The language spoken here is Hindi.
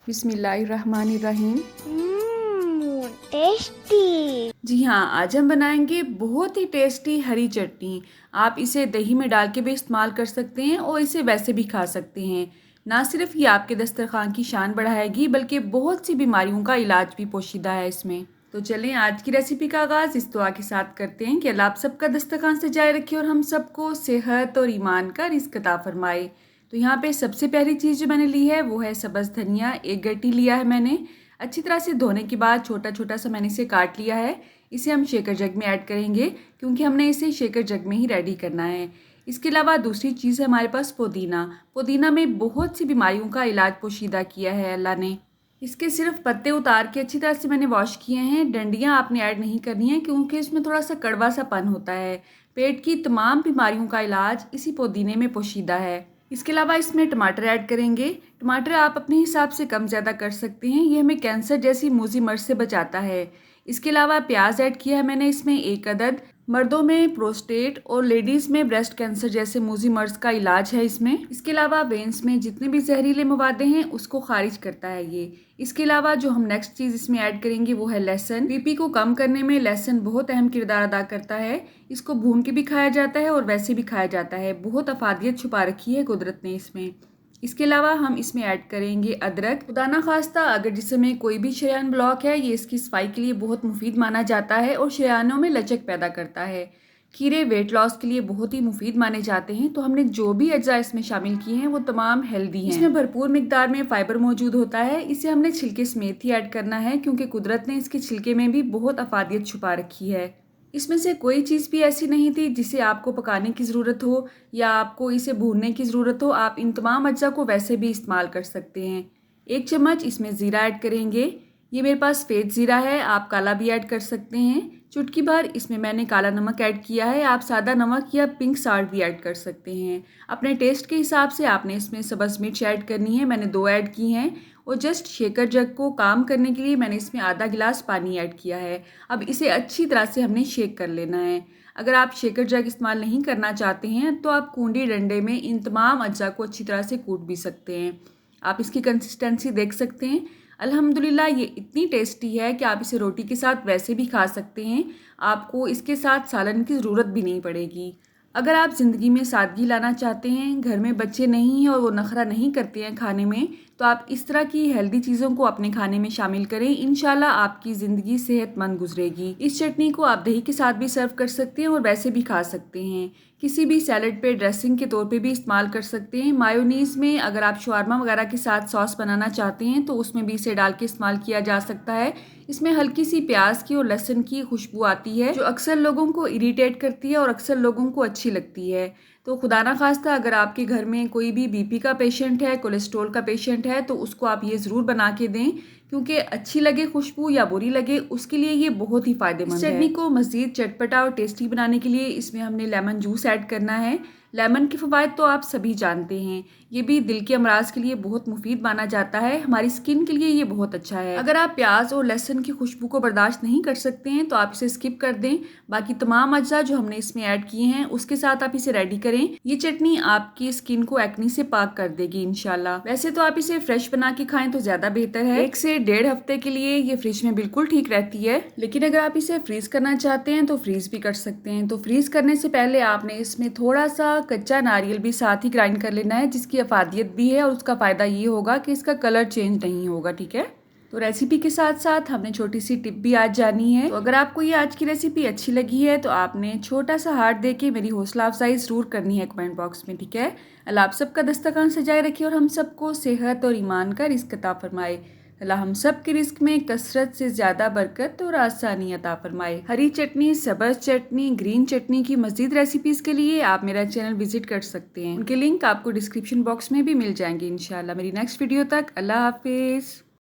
बिस्मिल्लाहिर्रहमानिर्रहीम। टेस्टी। जी हाँ, आज हम बनाएंगे बहुत ही टेस्टी हरी चटनी। आप इसे दही में डाल के भी इस्तेमाल कर सकते हैं और इसे वैसे भी खा सकते हैं। ना सिर्फ ये आपके दस्तरखान की शान बढ़ाएगी बल्कि बहुत सी बीमारियों का इलाज भी पोशीदा है इसमें। तो चलें आज की रेसिपी का आगाज़ इस दुआ के साथ करते हैं कि अल्लाह आप सबका दस्तरखान सजाए रखे और हम सबको सेहत और ईमान का रिज़्क अता फरमाए। तो यहाँ पे सबसे पहली चीज़ जो मैंने ली है वो है सब्ज़ धनिया। एक गट्टी लिया है मैंने। अच्छी तरह से धोने के बाद छोटा छोटा सा मैंने इसे काट लिया है। इसे हम शेकर जग में ऐड करेंगे क्योंकि हमने इसे शेकर जग में ही रेडी करना है। इसके अलावा दूसरी चीज़ है हमारे पास पुदीना। पुदीना में बहुत सी बीमारियों का इलाज पोशीदा किया है अल्लाह ने। इसके सिर्फ पत्ते उतार के अच्छी तरह से मैंने वॉश किए हैं। डंडियाँ आपने ऐड नहीं करनी है क्योंकि इसमें थोड़ा सा कड़वा सा पन होता है। पेट की तमाम बीमारियों का इलाज इसी पुदीने में पोशीदा है। इसके अलावा इसमें टमाटर ऐड करेंगे। टमाटर आप अपने हिसाब से कम ज़्यादा कर सकते हैं। ये हमें कैंसर जैसी मूजी मर्ज से बचाता है। इसके अलावा प्याज ऐड किया है मैंने इसमें 1 अदद। मर्दों में प्रोस्टेट और लेडीज़ में ब्रेस्ट कैंसर जैसे मूजी मर्ज का इलाज है इसमें। इसके अलावा वेंस में जितने भी जहरीले मवादे हैं उसको खारिज करता है ये। इसके अलावा जो हम नेक्स्ट चीज़ इसमें ऐड करेंगे वो है लहसुन। बीपी को कम करने में लहसुन बहुत अहम किरदार अदा करता है। इसको भून के भी खाया जाता है और वैसे भी खाया जाता है। बहुत अफादियत छुपा रखी है कुदरत ने इसमें। इसके अलावा हम इसमें ऐड करेंगे अदरक। खुदा ना खास्ता अगर जिसमें कोई भी शरेयान ब्लॉक है ये इसकी सफाई के लिए बहुत मुफीद माना जाता है और शरेयानों में लचक पैदा करता है। खीरे वेट लॉस के लिए बहुत ही मुफीद माने जाते हैं। तो हमने जो भी अज्जा इसमें शामिल किए हैं वो तमाम हेल्दी हैं। इसमें भरपूर मिकदार में फाइबर मौजूद होता है। इसे हमने छिलके समेत ही ऐड करना है क्योंकि कुदरत ने इसके छिलके में भी बहुत अफादियत छुपा रखी है। इसमें से कोई चीज़ भी ऐसी नहीं थी जिसे आपको पकाने की ज़रूरत हो या आपको इसे भूनने की ज़रूरत हो। आप इन तमाम अज्जा को वैसे भी इस्तेमाल कर सकते हैं। 1 चम्मच इसमें ज़ीरा ऐड करेंगे। ये मेरे पास सफ़ेद ज़ीरा है, आप काला भी ऐड कर सकते हैं। चुटकी भर इसमें मैंने काला नमक ऐड किया है। आप सादा नमक या पिंक साल्ट भी ऐड कर सकते हैं। अपने टेस्ट के हिसाब से आपने इसमें सब्ज़ मिर्च ऐड करनी है। मैंने 2 ऐड की हैं। और जस्ट शेकर जग को काम करने के लिए मैंने इसमें आधा गिलास पानी ऐड किया है। अब इसे अच्छी तरह से हमने शेक कर लेना है। अगर आप शेकर जग इस्तेमाल नहीं करना चाहते हैं तो आप कूंडी डंडे में इन तमाम अज्जा को अच्छी तरह से कूट भी सकते हैं। आप इसकी कंसिस्टेंसी देख सकते हैं। अल्हम्दुलिल्लाह ये इतनी टेस्टी है कि आप इसे रोटी के साथ वैसे भी खा सकते हैं। आपको इसके साथ सालन की ज़रूरत भी नहीं पड़ेगी। अगर आप ज़िंदगी में सादगी लाना चाहते हैं, घर में बच्चे नहीं हैं और वो नखरा नहीं करते हैं खाने में, तो आप इस तरह की हेल्दी चीज़ों को अपने खाने में शामिल करें। इंशाल्लाह आपकी ज़िंदगी सेहतमंद गुजरेगी। इस चटनी को आप दही के साथ भी सर्व कर सकते हैं और वैसे भी खा सकते हैं। किसी भी सैलड पे ड्रेसिंग के तौर पे भी इस्तेमाल कर सकते हैं। मायोनीज़ में अगर आप शवारमा वगैरह के साथ सॉस बनाना चाहते हैं तो उसमें भी इसे डाल के इस्तेमाल किया जा सकता है। इसमें हल्की सी प्याज की और लहसुन की खुशबू आती है जो अक्सर लोगों को इरिटेट करती है और अक्सर लोगों को अच्छी लगती है। तो खुदा ना खास्ता अगर आपके घर में कोई भी बीपी का पेशेंट है, कोलेस्ट्रॉल का पेशेंट है तो उसको आप ये ज़रूर बना के दें क्योंकि अच्छी लगे खुशबू या बुरी लगे उसके लिए ये बहुत ही फ़ायदेमंद है। चटनी को मज़ीद चटपटा और टेस्टी बनाने के लिए इसमें हमने लेमन जूस ऐड करना है। लेमन के फ़वाइद तो आप सभी जानते हैं। ये भी दिल के अमराज के लिए बहुत मुफीद माना जाता है। हमारी स्किन के लिए ये बहुत अच्छा है। अगर आप प्याज और लहसुन की खुशबू को बर्दाश्त नहीं कर सकते हैं तो आप इसे स्किप कर दें। बाकी तमाम अज्जा जो हमने इसमें ऐड किए हैं उसके साथ आप इसे रेडी करें। ये चटनी आपकी स्किन को एक्ने से पाक कर देगी इंशाल्लाह। वैसे तो आप इसे फ्रेश बना के खाएं तो ज़्यादा बेहतर है। 1 से 1.5 हफ्ते के लिए ये फ्रिज में बिल्कुल ठीक रहती है। लेकिन अगर आप इसे फ्रीज़ करना चाहते हैं तो फ्रीज़ भी कर सकते हैं। तो फ्रीज़ करने से पहले आपने इसमें थोड़ा सा कच्चा नारियल भी साथ ही ग्राइंड कर लेना है जिसकी अफादियत भी है और उसका फ़ायदा ये होगा कि इसका कलर चेंज नहीं होगा। ठीक है। तो रेसिपी के साथ साथ हमने छोटी सी टिप भी आज जानी है। तो अगर आपको ये आज की रेसिपी अच्छी लगी है तो आपने छोटा सा हार्ट देके मेरी हौसला अफजाई ज़रूर करनी है कमेंट बॉक्स में। ठीक है। अल्लाह आप सबका दस्तरखान सजाए रखे और हम सबको सेहत और ईमान का रिज़्क अता फरमाए। अल्लाह हम सब के रिस्क में कसरत से ज़्यादा बरकत और आसानी अता फरमाए। हरी चटनी, सब्ज़ चटनी, ग्रीन चटनी की मज़ीद रेसिपीज़ के लिए आप मेरा चैनल विजिट कर सकते हैं। उनके लिंक आपको डिस्क्रिप्शन बॉक्स में भी मिल जाएंगे इंशाल्लाह। मेरी नेक्स्ट वीडियो तक अल्लाह हाफिज़।